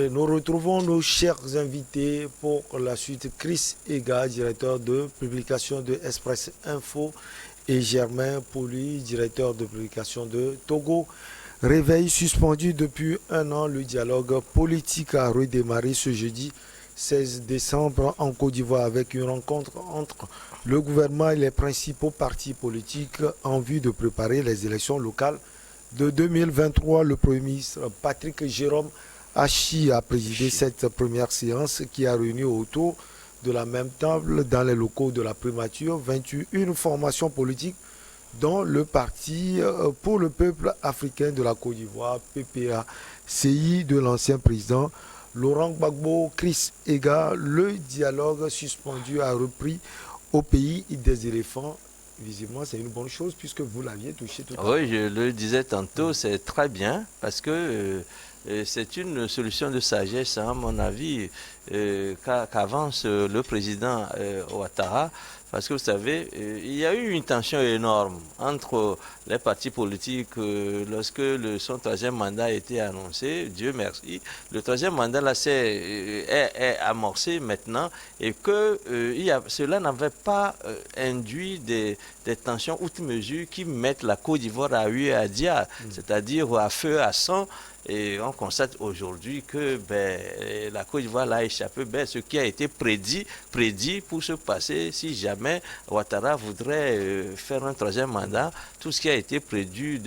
Nous retrouvons nos chers invités pour la suite. Chris Ega, directeur de publication de Express Info, et Germain Poli, directeur de publication de Togo. Réveil suspendu depuis un an, le dialogue politique a redémarré ce jeudi 16 décembre en Côte d'Ivoire avec une rencontre entre le gouvernement et les principaux partis politiques en vue de préparer les élections locales de 2023. Le Premier ministre Patrick Jérôme Achi a présidé cette première séance qui a réuni autour de la même table dans les locaux de la primature 21 formations politiques dont le Parti pour le peuple africain de la Côte d'Ivoire, PPA, CI de l'ancien président Laurent Gbagbo. Chris Ega, le dialogue suspendu a repris au pays des éléphants. Visiblement, c'est une bonne chose puisque vous l'aviez touché tout à l'heure. Oui, je le disais tantôt, c'est très bien parce que c'est une solution de sagesse, à mon avis, qu'avance le président Ouattara. Parce que vous savez, il y a eu une tension énorme entre les partis politiques lorsque son troisième mandat a été annoncé. Dieu merci. Le troisième mandat là est amorcé maintenant et que cela n'avait pas induit des tensions outre mesure qui mettent la Côte d'Ivoire à huée et à dia, c'est-à-dire à feu à sang. Et on constate aujourd'hui que la Côte d'Ivoire a échappé ce qui a été prédit pour se passer si jamais Ouattara voudrait faire un troisième mandat. Tout ce qui a été prédit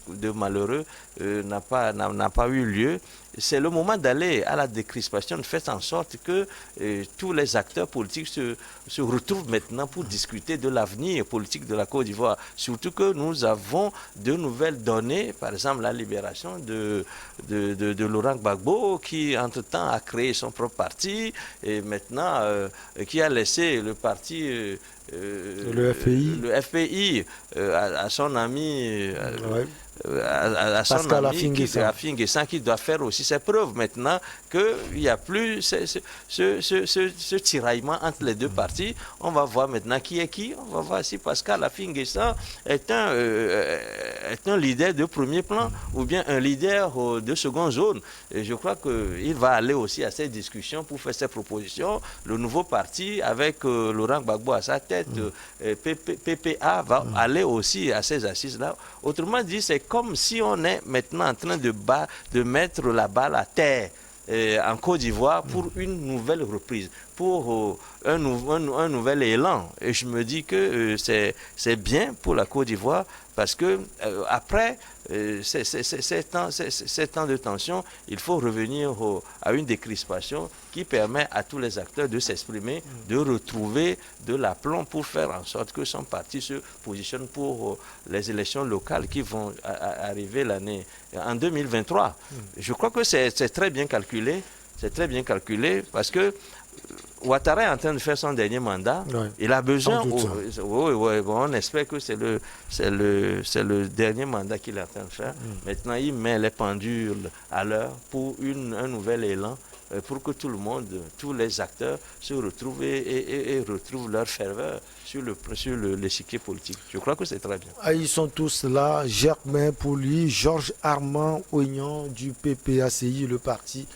de malheureux n'a pas eu lieu. C'est le moment d'aller à la décrispation, de faire en sorte que tous les acteurs politiques se retrouvent maintenant pour discuter de l'avenir politique de la Côte d'Ivoire. Surtout que nous avons de nouvelles données, par exemple la libération de Laurent Gbagbo, qui entre-temps a créé son propre parti et maintenant qui a laissé le parti... le FPI à son ami... à son Pascal ami Affi-N'Guessan qui doit faire aussi ses preuves maintenant qu'il n'y a plus ce tiraillement entre les deux partis. On va voir maintenant qui est qui. On va voir si Pascal Affi-N'Guessan est un leader de premier plan ou bien un leader de seconde zone. Et je crois qu'il va aller aussi à ces discussions pour faire ses propositions. Le nouveau parti avec Laurent Gbagbo à sa tête, PPA, va aller aussi à ces assises-là. Autrement dit, c'est comme si on est maintenant en train de mettre la balle à terre en Côte d'Ivoire pour une nouvelle reprise, pour un nouvel élan. Et je me dis que c'est bien pour la Côte d'Ivoire parce que après ces temps de tension, il faut revenir à une décrispation qui permet à tous les acteurs de s'exprimer, de retrouver de l'aplomb pour faire en sorte que son parti se positionne pour les élections locales qui vont arriver en 2023. Je crois que c'est très bien calculé. C'est très bien calculé parce que Ouattara est en train de faire son dernier mandat. Ouais, il a besoin... on espère que c'est le dernier mandat qu'il est en train de faire. Maintenant, il met les pendules à l'heure pour un nouvel élan, pour que tout le monde, tous les acteurs se retrouvent et retrouvent leur ferveur sur l'échiquier politique. Je crois que c'est très bien. Ils sont tous là. Germain Poli, Georges Armand Oignan du PPACI, le parti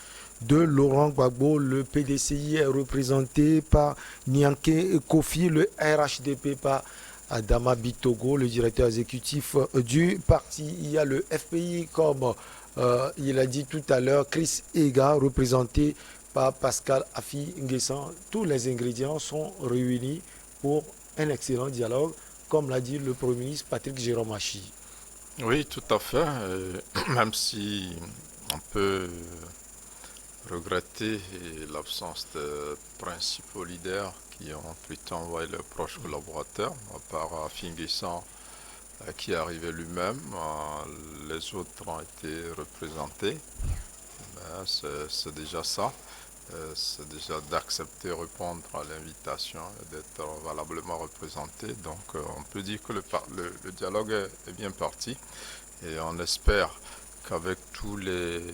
de Laurent Gbagbo. Le PDCI est représenté par Nianké Kofi, le RHDP par Adama Bitogo, le directeur exécutif du parti. Il y a le FPI, comme il a dit tout à l'heure, Chris Ega, représenté par Pascal Affi-N'Guessan. Tous les ingrédients sont réunis pour un excellent dialogue, comme l'a dit le Premier ministre Patrick Jérôme Achi. Oui, tout à fait. Même si on peut regretter l'absence de principaux leaders qui ont plutôt envoyé leurs proches collaborateurs, à part Affi-N'Guessan qui est arrivé lui-même. Les autres ont été représentés. C'est déjà ça. C'est déjà d'accepter répondre à l'invitation et d'être valablement représenté. Donc on peut dire que le dialogue est bien parti et on espère qu'avec tous les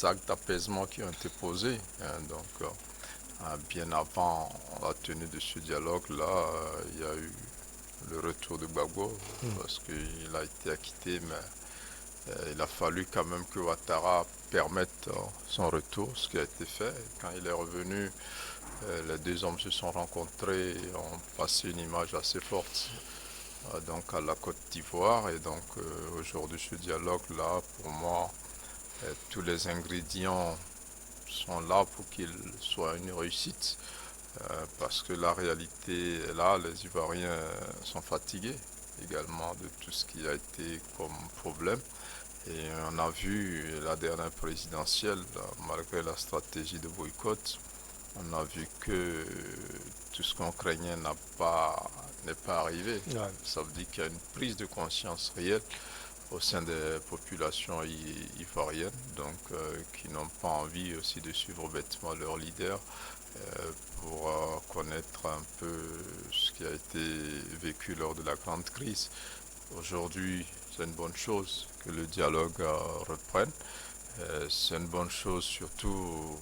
actes d'apaisement qui ont été posés, bien avant la tenue de ce dialogue-là, il y a eu le retour de Gbagbo parce qu'il a été acquitté, mais Il a fallu quand même que Ouattara permette son retour, ce qui a été fait. Quand il est revenu, les deux hommes se sont rencontrés et ont passé une image assez forte donc à la Côte d'Ivoire. Et donc aujourd'hui, ce dialogue-là, pour moi, tous les ingrédients sont là pour qu'il soit une réussite. Parce que la réalité est là, les Ivoiriens sont fatigués également de tout ce qui a été comme problème. Et on a vu la dernière présidentielle, malgré la stratégie de boycott, on a vu que tout ce qu'on craignait n'est pas arrivé. Ouais. Ça veut dire qu'il y a une prise de conscience réelle au sein des populations ivoiriennes, donc qui n'ont pas envie aussi de suivre bêtement leur leader pour connaître un peu ce qui a été vécu lors de la grande crise. Aujourd'hui, c'est une bonne chose que le dialogue reprenne. C'est une bonne chose surtout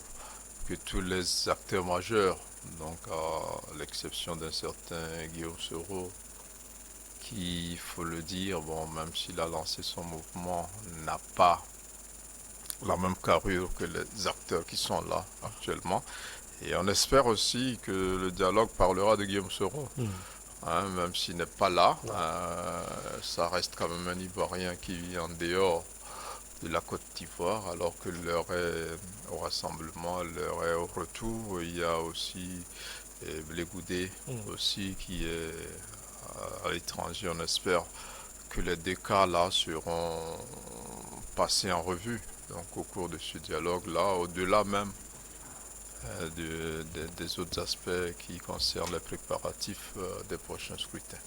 que tous les acteurs majeurs, donc à l'exception d'un certain Guillaume Soro, qui, il faut le dire, bon, même s'il a lancé son mouvement, n'a pas la même carrure que les acteurs qui sont là actuellement. Et on espère aussi que le dialogue parlera de Guillaume Soro. Même s'il n'est pas là, ça reste quand même un Ivoirien qui vit en dehors de la Côte d'Ivoire, alors que l'heure est au rassemblement, l'heure est au retour. Il y a aussi Blé Goudé aussi qui est à l'étranger. On espère que les deux cas-là seront passés en revue donc, au cours de ce dialogue-là, au-delà même des autres aspects qui concernent les préparatifs des prochains scrutins.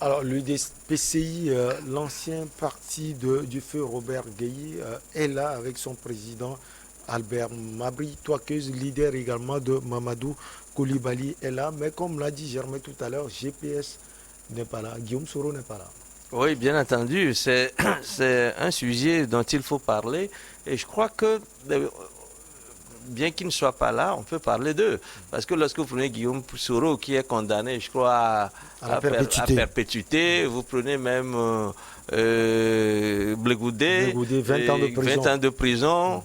Alors, l'UDPCI, l'ancien parti du feu Robert Gueye, est là avec son président Albert Mabri Touakeuse, leader également de Mamadou Koulibaly, est là. Mais comme l'a dit Germain tout à l'heure, GPS n'est pas là, Guillaume Soro n'est pas là. Oui, bien entendu, c'est un sujet dont il faut parler. Et je crois que, bien qu'il ne soit pas là, on peut parler d'eux. Parce que lorsque vous prenez Guillaume Soro, qui est condamné, je crois, à perpétuité, vous prenez même Blé Goudé, 20 ans de prison, 20 ans de prison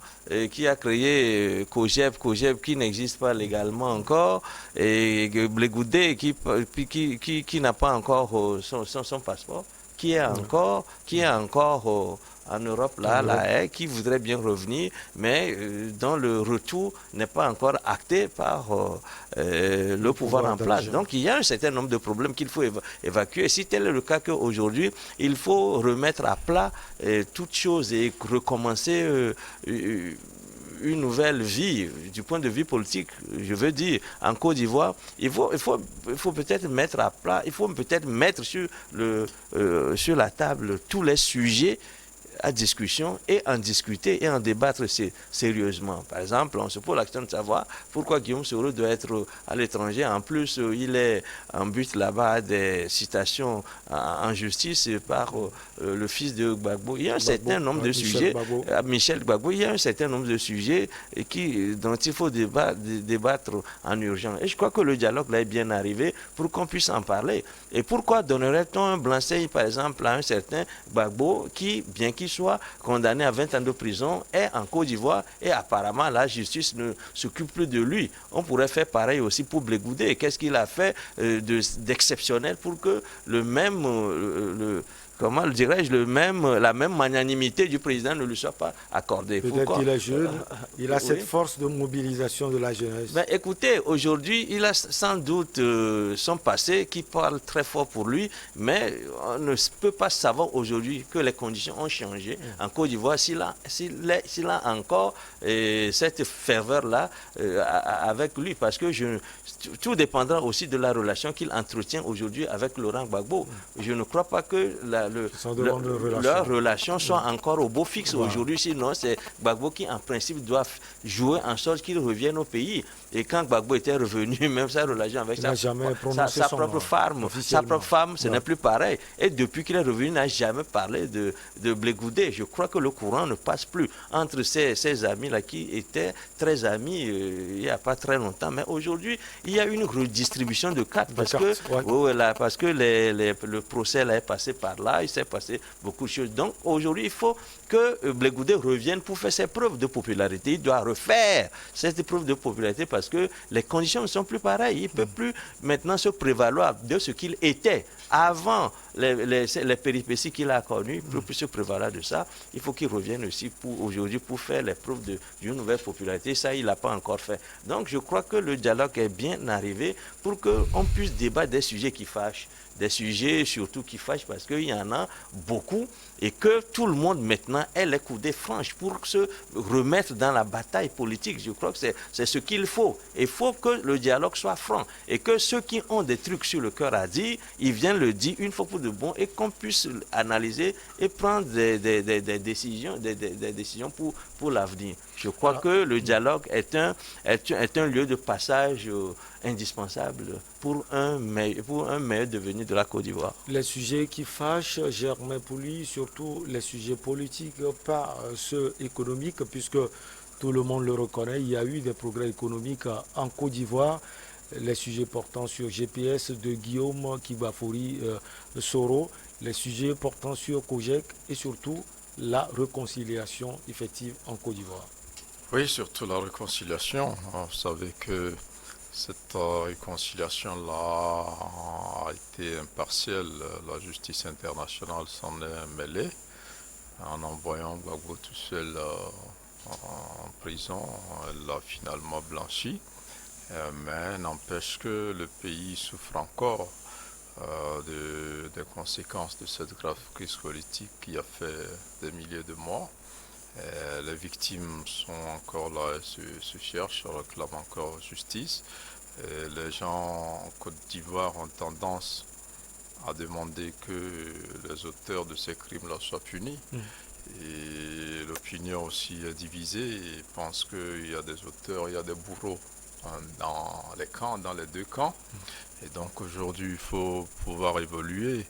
qui a créé COGEP qui n'existe pas légalement encore, et Blé Goudé qui n'a pas encore son passeport, qui est encore en Europe, là, qui voudrait bien revenir, mais dont le retour n'est pas encore acté par le pouvoir en place. Donc il y a un certain nombre de problèmes qu'il faut évacuer. Si tel est le cas qu'aujourd'hui, il faut remettre à plat toutes choses et recommencer une nouvelle vie, du point de vue politique, je veux dire, en Côte d'Ivoire, il faut peut-être mettre à plat, il faut peut-être mettre sur la table tous les sujets à discussion et en discuter et en débattre sérieusement. Par exemple, on se pose la question de savoir pourquoi Guillaume Soro doit être à l'étranger. En plus, il est en but là-bas à des citations en justice par le fils de Gbagbo. Il y a un certain nombre de sujets, Michel Gbagbo, il y a un certain nombre de sujets dont il faut débattre en urgence. Et je crois que le dialogue là est bien arrivé pour qu'on puisse en parler. Et pourquoi donnerait-on un blanc-seing, par exemple, à un certain Gbagbo qui, bien qu'il soit condamné à 20 ans de prison, est en Côte d'Ivoire et apparemment la justice ne s'occupe plus de lui. On pourrait faire pareil aussi pour Blé Goudé. Qu'est-ce qu'il a fait d'exceptionnel pour que la même magnanimité du président ne lui soit pas accordée? Peut-être qu'il est jeune, il a cette force de mobilisation de la jeunesse. Ben, écoutez, aujourd'hui, il a sans doute son passé qui parle très fort pour lui, mais on ne peut pas savoir aujourd'hui que les conditions ont changé en Côte d'Ivoire s'il a encore cette ferveur-là avec lui, parce que tout dépendra aussi de la relation qu'il entretient aujourd'hui avec Laurent Gbagbo. Je ne crois pas que leur relation soit encore au beau fixe aujourd'hui, sinon c'est Gbagbo qui en principe doit jouer en sorte qu'il revienne au pays. Et quand Gbagbo était revenu, même sa relation avec sa propre femme, ce n'est plus pareil. Et depuis qu'il est revenu, il n'a jamais parlé de Blé Goudé. Je crois que le courant ne passe plus entre ces amis-là qui étaient très amis il n'y a pas très longtemps. Mais aujourd'hui, il y a une redistribution de cartes parce que le procès là est passé par là. là, il s'est passé beaucoup de choses. Donc aujourd'hui, il faut que Blé Goudé revienne pour faire ses preuves de popularité. Il doit refaire cette preuve de popularité parce que les conditions ne sont plus pareilles. Il ne peut plus maintenant se prévaloir de ce qu'il était avant les péripéties qu'il a connues. Il ne peut plus se prévaloir de ça. Il faut qu'il revienne aussi aujourd'hui pour faire les preuves d'une nouvelle popularité. Ça, il n'a pas encore fait. Donc je crois que le dialogue est bien arrivé pour qu'on puisse débattre des sujets qui fâchent, des sujets surtout qui fâchent parce qu'il y en a beaucoup et que tout le monde maintenant ait les coudées franches pour se remettre dans la bataille politique. Je crois que c'est ce qu'il faut. Il faut que le dialogue soit franc et que ceux qui ont des trucs sur le cœur à dire, ils viennent le dire une fois pour de bon et qu'on puisse analyser et prendre des décisions, des décisions pour l'avenir. Je crois que le dialogue est un lieu de passage indispensable pour un meilleur devenir de la Côte d'Ivoire. Les sujets qui fâchent, Germain Pouli, surtout les sujets politiques, pas ceux économiques, puisque tout le monde le reconnaît, il y a eu des progrès économiques en Côte d'Ivoire. Les sujets portant sur GPS de Guillaume Kibafouri Soro, les sujets portant sur COGEC et surtout la réconciliation effective en Côte d'Ivoire. Oui, surtout la réconciliation. Vous savez que cette réconciliation-là a été impartielle. La justice internationale s'en est mêlée en envoyant Gbagbo tout seul en prison. Elle l'a finalement blanchi. Mais n'empêche que le pays souffre encore des conséquences de cette grave crise politique qui a fait des milliers de morts. Les victimes sont encore là et se cherchent, réclament encore justice. Et les gens en Côte d'Ivoire ont tendance à demander que les auteurs de ces crimes-là soient punis. Et l'opinion aussi est divisée et pense qu'il y a des auteurs, il y a des bourreaux dans les camps, dans les deux camps. Et donc aujourd'hui, il faut pouvoir évoluer.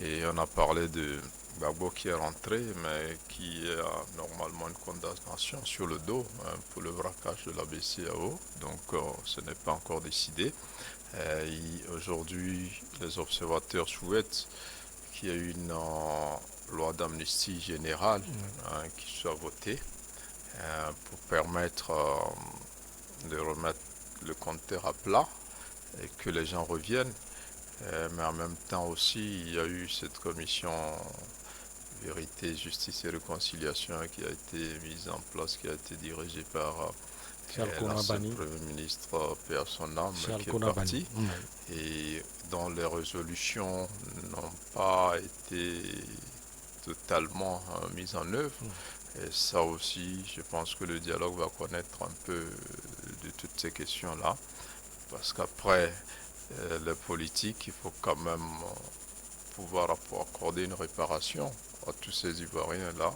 Et on a parlé de Gbagbo qui est rentré, mais qui a normalement une condamnation sur le dos pour le braquage de la BCEAO. Donc ce n'est pas encore décidé. Aujourd'hui, les observateurs souhaitent qu'il y ait une loi d'amnistie générale qui soit votée pour permettre de remettre le compteur à plat et que les gens reviennent. Mais en même temps aussi, il y a eu cette commission Vérité, Justice et Réconciliation qui a été mise en place, qui a été dirigée par l'ancien Premier ministre Paix à son âme, qui est parti, et dont les résolutions n'ont pas été totalement mises en œuvre. Et ça aussi, je pense que le dialogue va connaître un peu de toutes ces questions-là, parce qu'après les politiques, il faut quand même pouvoir accorder une réparation à tous ces Ivoiriens-là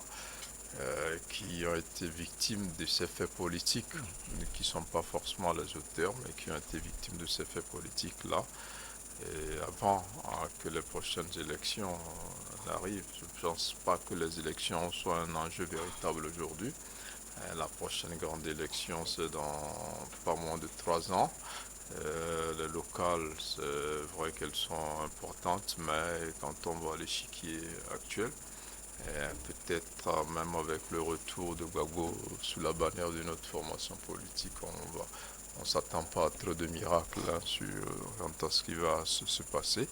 qui ont été victimes de ces faits politiques, qui ne sont pas forcément les auteurs, mais qui ont été victimes de ces faits politiques-là. Et avant que les prochaines élections n'arrivent, je ne pense pas que les élections soient un enjeu véritable aujourd'hui. La prochaine grande élection, c'est dans pas moins de 3 ans. Les locales, c'est vrai qu'elles sont importantes, mais quand on voit l'échiquier actuel, peut-être même avec le retour de Gbagbo sous la bannière d'une autre formation politique, on ne s'attend pas à trop de miracles quant à ce qui va se passer.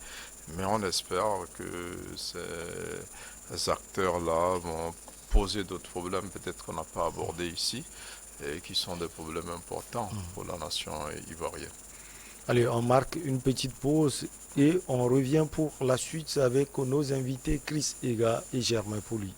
Mais on espère que ces acteurs-là vont poser d'autres problèmes, peut-être qu'on n'a pas abordé ici, et qui sont des problèmes importants pour la nation ivoirienne. Allez, on marque une petite pause et on revient pour la suite avec nos invités Chris Ega et Germain Pouli.